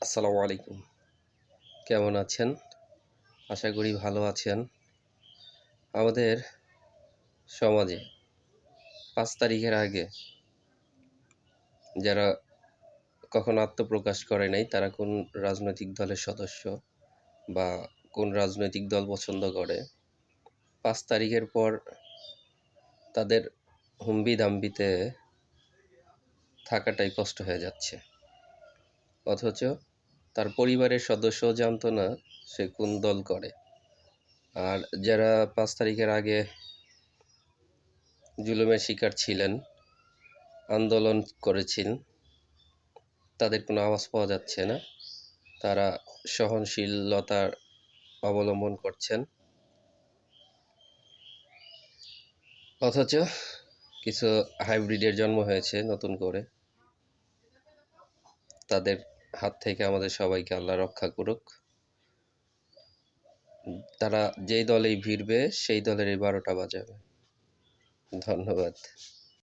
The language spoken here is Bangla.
আসসালামু আলাইকুম। কেমন আছেন? আশা করি ভালো আছেন। আমাদের সমাজে ৫ তারিখের আগে যারা কখনো আত্মপ্রকাশ করে নাই, তারা কোন রাজনৈতিক দলের সদস্য বা কোন রাজনৈতিক দল পছন্দ করে, ৫ তারিখের পর তাদের হুমবি-দাম্বিতে থাকাটাই কষ্ট হয়ে যাচ্ছে। অথচ তার পরিবারের সদস্যও জানতো না সে কোন দল করে। আর যারা ৫ তারিখের আগে জুলুমের শিকার ছিলেন, আন্দোলন করেছেন, তাদের কোনো আওয়াজ পাওয়া যাচ্ছে না। তারা সহনশীলতার অবলম্বন করছেন। অথচ কিছু হাইব্রিডের জন্ম হয়েছে নতুন করে। তাদের হাত থেকে আমাদের সবাইকে আল্লাহ রক্ষা করুক। তারা যেই দলেই ভিড়বে সেই দলেরই ১২টা বাজাবে। ধন্যবাদ।